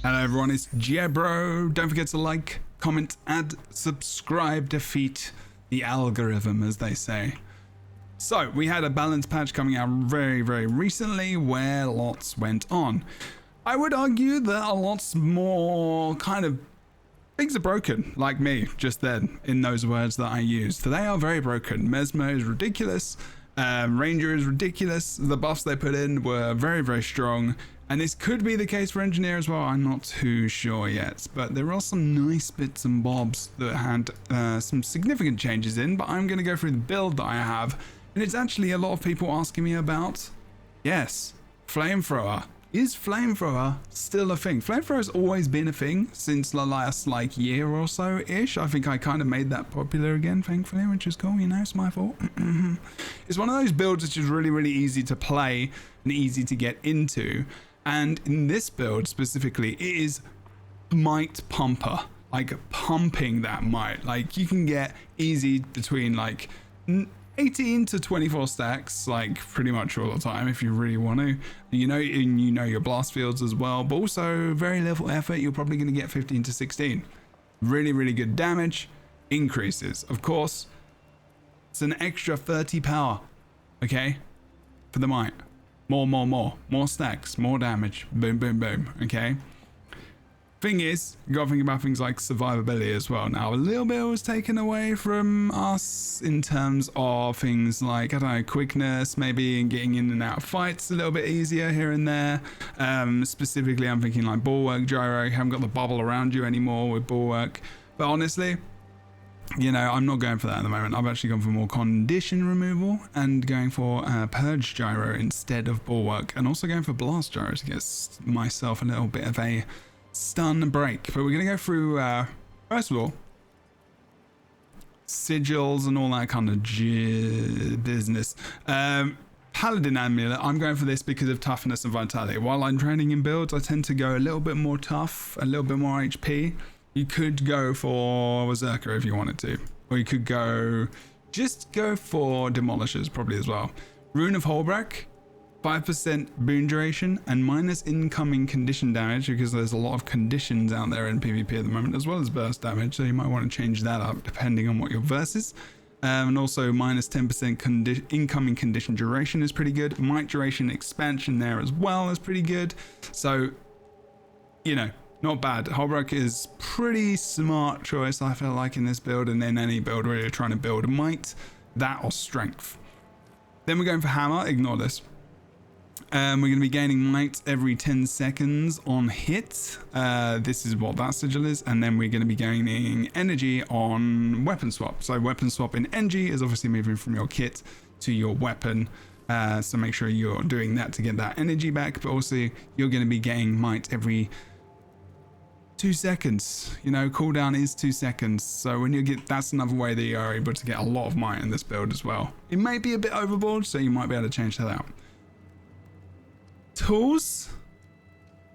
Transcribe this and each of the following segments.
Hello everyone, it's Jebro. Don't forget to like, comment, and subscribe. Defeat the algorithm, as they say. So, we had a balance patch coming out very, very recently where lots went on. I would argue that a lot's more kind of things are broken, like me, just then, in those words that I used. They are very broken. Mesmer is ridiculous. Ranger is ridiculous. The buffs they put in were very, very strong. And this could be the case for Engineer as well. I'm not too sure yet. But there are some nice bits and bobs that had some significant changes in. But I'm going to go through the build that I have. And it's actually a lot of people asking me about, yes, Flamethrower. Is Flamethrower still a thing? Flamethrower has always been a thing since the last year or so ish. I think I kind of made that popular again, thankfully, which is cool. You know, it's my fault. It's one of those builds which is really, really easy to play and easy to get into. And in this build specifically, it is might pumper, like pumping that might. Like you can get easy between 18 to 24 stacks, like pretty much all the time if you really want to. You know your blast fields as well, but also very little effort. You're probably going to get 15 to 16. Really, really good damage increases. Of course, it's an extra 30 power, okay, for the might. More stacks, more damage. Boom, boom, boom. Okay. Thing is, you gotta think about things like survivability as well. Now, a little bit was taken away from us in terms of things like, I don't know, quickness, maybe in getting in and out of fights a little bit easier here and there. Specifically, I'm thinking like bulwark, gyro. You haven't got the bubble around you anymore with bulwark. But honestly, you know, I'm not going for that at the moment. I've actually gone for more condition removal and going for purge gyro instead of bulwark, and also going for blast gyro to get myself a little bit of a stun break. But we're going to go through, first of all, sigils and all that kind of business. Paladin Amulet, I'm going for this because of toughness and vitality. While I'm training in builds, I tend to go a little bit more tough, a little bit more HP. You could go for Berserker if you wanted to, or you could just go for Demolishers probably as well. Rune of Holbrook, 5% boon duration and minus incoming condition damage, because there's a lot of conditions out there in PvP at the moment, as well as burst damage, so you might want to change that up depending on what your verse is. And also minus 10% incoming condition duration is pretty good. Might duration expansion there as well is pretty good. So, you know, not bad. Holbrook is pretty smart choice, I feel like, in this build, and in any build where you're trying to build might, that or strength. Then we're going for hammer. Ignore this. We're going to be gaining might every 10 seconds on hit. This is what that sigil is. And then we're going to be gaining energy on weapon swap. So weapon swap in NG is obviously moving from your kit to your weapon. So make sure you're doing that to get that energy back. But also you're going to be gaining might every 2 seconds. You know, cooldown is 2 seconds. So when you get, that's another way that you're able to get a lot of might in this build as well. It may be a bit overboard, so you might be able to change that out. Tools,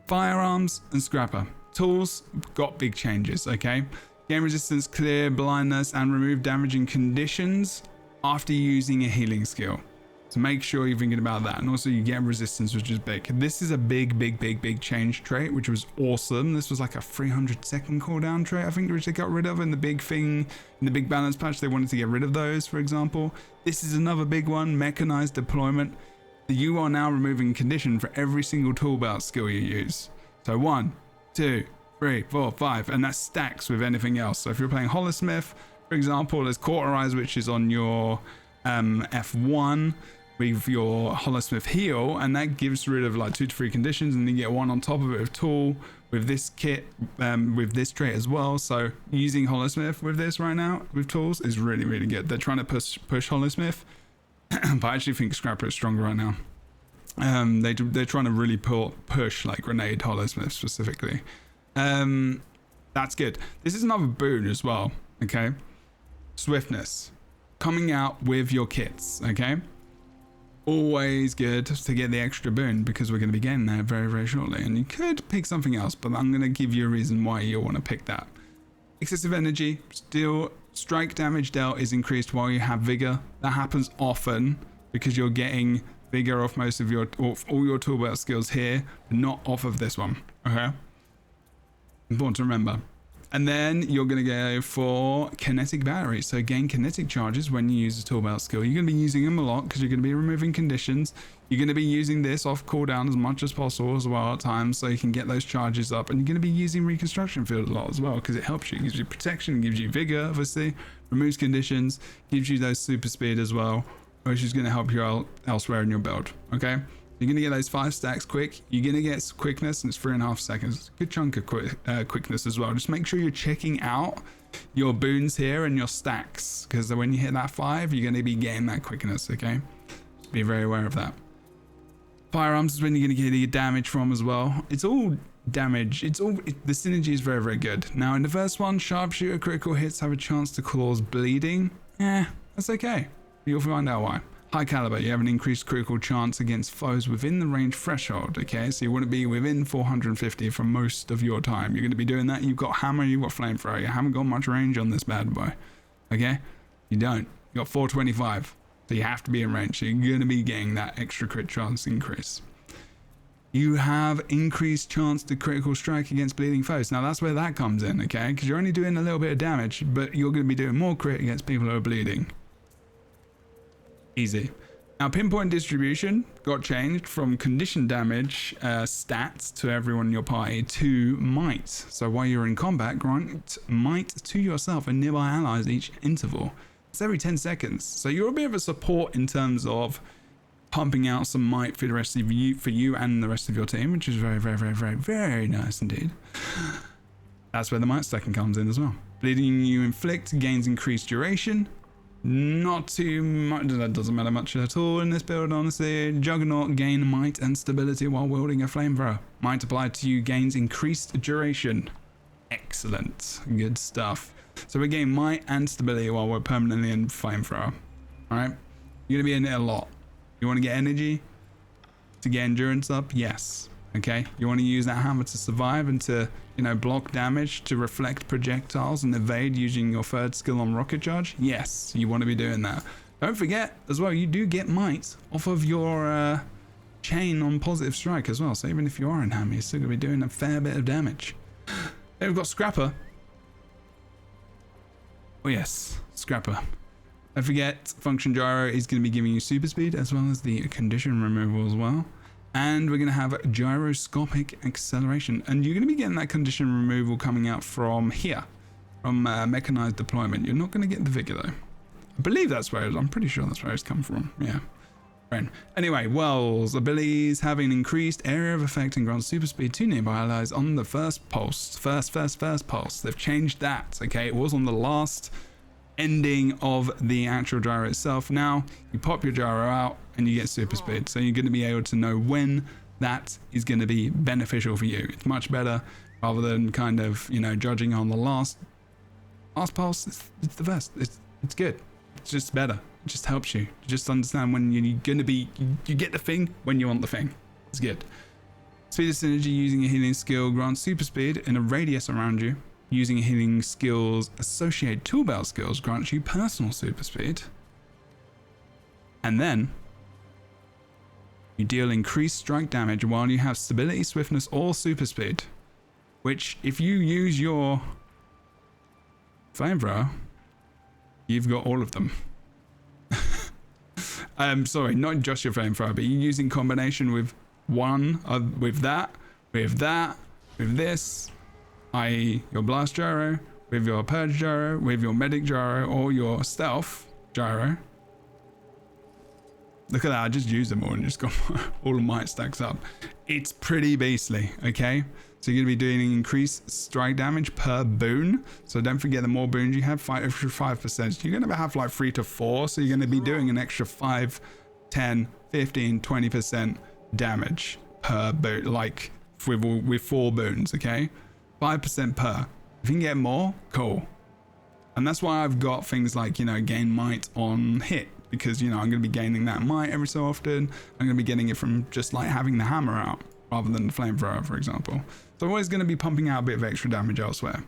firearms, and scrapper. Tools got big changes, okay? Gain resistance, clear blindness, and remove damaging conditions after using a healing skill. So make sure you're thinking about that. And also you get resistance, which is big. This is a big change trait, which was awesome. This was like a 300-second cooldown trait, I think, which they got rid of in the big thing, in the big balance patch. They wanted to get rid of those, for example. This is another big one, mechanized deployment. You are now removing condition for every single tool belt skill you use. So 1, 2, 3, 4, 5, and that stacks with anything else. So if you're playing Holosmith, for example, there's Cauterize, which is on your F1 with your Holosmith heal, and that gives rid of like 2 to 3 conditions, and then you get one on top of it with tool, with this kit, with this trait as well. So using Holosmith with this right now, with tools, is really, really good. They're trying to push Holosmith. But I actually think Scrapper is stronger right now. They're trying to really push like Grenade Holosmith specifically. That's good. This is another boon as well, okay? Swiftness. Coming out with your kits, okay? Always good to get the extra boon, because we're going to be getting there very, very shortly. And you could pick something else, but I'm going to give you a reason why you'll want to pick that. Excessive energy, still strike damage dealt is increased while you have vigor. That happens often because you're getting vigor off most of your, all your toolbelt skills here, but not off of this one. Okay. Important to remember. And then you're going to go for kinetic battery. So gain kinetic charges when you use a tool belt skill. You're going to be using them a lot because you're going to be removing conditions. You're going to be using this off cooldown as much as possible as well at times, so you can get those charges up. And you're going to be using reconstruction field a lot as well because it helps you. It gives you protection, gives you vigor, obviously, removes conditions, gives you those super speed as well, which is going to help you out elsewhere in your build. Okay. You're going to get those 5 stacks quick. You're going to get quickness, and it's 3.5 seconds. Good chunk of quickness as well. Just make sure you're checking out your boons here and your stacks, because when you hit that 5, you're going to be getting that quickness, okay? Just be very aware of that. Firearms is when you're going to get your damage from as well. It's all damage. The synergy is very, very good. Now, in the first one, sharpshooter critical hits have a chance to cause bleeding. That's okay. You'll find out why. High caliber, you have an increased critical chance against foes within the range threshold, okay? So you want to be within 450 for most of your time. You're going to be doing that. You've got hammer, you've got flamethrower. You haven't got much range on this bad boy, okay? You don't. You got 425, so you have to be in range. So you're going to be getting that extra crit chance increase. You have increased chance to critical strike against bleeding foes. Now that's where that comes in, okay? Because you're only doing a little bit of damage, but you're going to be doing more crit against people who are bleeding. Easy. Now pinpoint distribution got changed from condition damage stats to everyone in your party to might. So while you're in combat, grant might to yourself and nearby allies each interval. It's every 10 seconds. So you're a bit of a support in terms of pumping out some might for the rest of you, for you and the rest of your team, which is very, very, very, very, very nice indeed. That's where the might stacking comes in as well. Bleeding you inflict gains increased duration. Not too much, that doesn't matter much at all in this build, honestly. Juggernaut gain might and stability while wielding a flamethrower. Might applied to you gains increased duration. Excellent, good stuff. So we gain might and stability while we're permanently in flamethrower. Alright, you're gonna be in it a lot. You want to get energy to get endurance up? Yes. Okay, you want to use that hammer to survive and to, you know, block damage, to reflect projectiles and evade using your third skill on rocket charge? Yes, you want to be doing that. Don't forget as well, you do get might off of your chain on positive strike as well. So even if you are in hammer, you're still going to be doing a fair bit of damage. Then we've got Scrapper. Oh yes, Scrapper. Don't forget, function gyro is going to be giving you super speed as well as the condition removal as well. And we're going to have gyroscopic acceleration. And you're going to be getting that condition removal coming out from here, from mechanized deployment. You're not going to get the vigor though. I believe that's where I'm pretty sure that's where it's come from. Yeah. Right. Anyway, Wells abilities having increased area of effect and grant super speed to nearby allies on the first pulse. First pulse. They've changed that. Okay. It was on the last ending of the actual gyro itself. Now you pop your gyro out and you get super speed, so you're going to be able to know when that is going to be beneficial for you. It's much better rather than kind of, you know, judging on the last pulse. It's the best. It's good. It's just better. It just helps you. You just understand when you're going to be, you get the thing when you want the thing. It's good. Speed of synergy using a healing skill grants super speed in a radius around you. Using healing skills, associate tool belt skills grants you personal super speed. And then you deal increased strike damage while you have stability, swiftness, or super speed. Which, if you use your flamethrower, you've got all of them. Sorry, not just your flamethrower, but you're using combination with one, with this, i.e. your blast gyro, with your purge gyro, with your medic gyro, or your stealth gyro. Look at that, I just used them all and just got all of my stacks up. It's pretty beastly, okay? So you're going to be doing increased strike damage per boon. So don't forget, the more boons you have, 5%. You're going to have like 3 to 4, so you're going to be doing an extra 5, 10, 15, 20% damage per boon, like with 4 boons, okay? 5% per. If you can get more, cool. And that's why I've got things like, you know, gain might on hit, because, you know, I'm going to be gaining that might every so often. I'm going to be getting it from just like having the hammer out rather than the flamethrower, for example. So I'm always going to be pumping out a bit of extra damage elsewhere.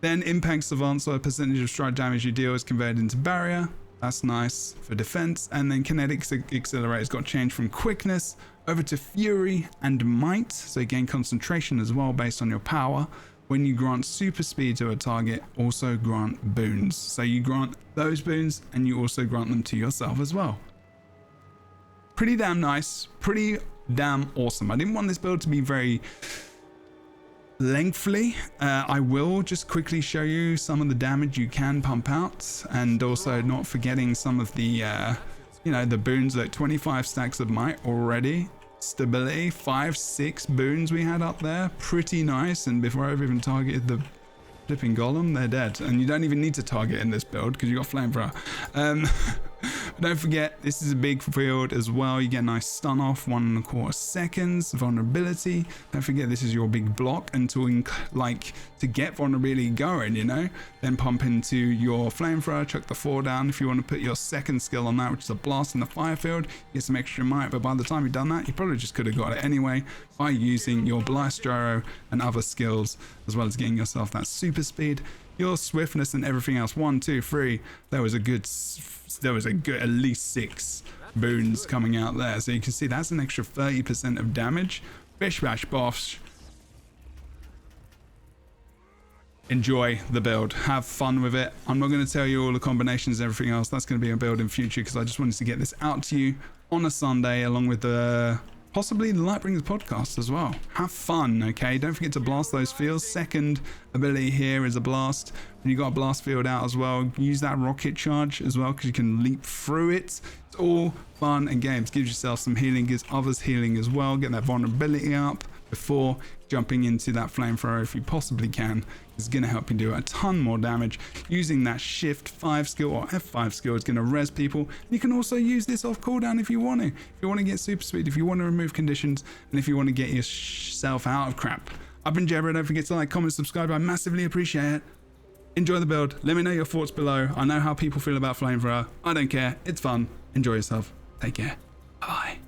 Then impact savant, so a percentage of strike damage you deal is converted into barrier. That's nice for defense. And then kinetic accelerator's got changed from quickness over to fury and might. So you gain concentration as well based on your power when you grant super speed to a target, also grant boons. So you grant those boons and you also grant them to yourself as well. Pretty damn nice, pretty damn awesome. I didn't want this build to be very lengthy. I will just quickly show you some of the damage you can pump out, and also not forgetting some of the you know, the boons. Like 25 stacks of might already, stability, 5-6 boons we had up there, pretty nice. And before I've even targeted the flipping golem, they're dead, and you don't even need to target in this build because you got Flamethrower. Don't forget, this is a big field as well. You get a nice stun off, 1.25 seconds vulnerability. Don't forget, this is your big block, and to get vulnerability going, you know, then pump into your Flamethrower, chuck the 4 down. If you want to put your second skill on that, which is a blast in the fire field, you get some extra might. But by the time you've done that, you probably just could have got it anyway by using your blast gyro and other skills, as well as getting yourself that super speed, your swiftness, and everything else. 1, 2, 3. There was a good at least 6 boons coming out there. So you can see that's an extra 30% of damage. Bish bash bosh. Enjoy the build, have fun with it. I'm not going to tell you all the combinations and everything else. That's going to be a build in future, because I just wanted to get this out to you on a Sunday, along with the possibly the Lightbringers podcast as well. Have fun, okay? Don't forget to blast those fields. Second ability here is a blast. When you got a blast field out as well, use that rocket charge as well, because you can leap through it. It's all fun and games. Gives yourself some healing, gives others healing as well. Get that vulnerability up before jumping into that Flamethrower if you possibly can. It's going to help you do a ton more damage. Using that shift 5 skill or F5 skill is going to res people. You can also use this off cooldown if you want to. If you want to get super speed, if you want to remove conditions, and if you want to get yourself out of crap. I've been Jebro. Don't forget to like, comment, subscribe. I massively appreciate it. Enjoy the build. Let me know your thoughts below. I know how people feel about Flamethrower. I don't care. It's fun. Enjoy yourself. Take care. Bye.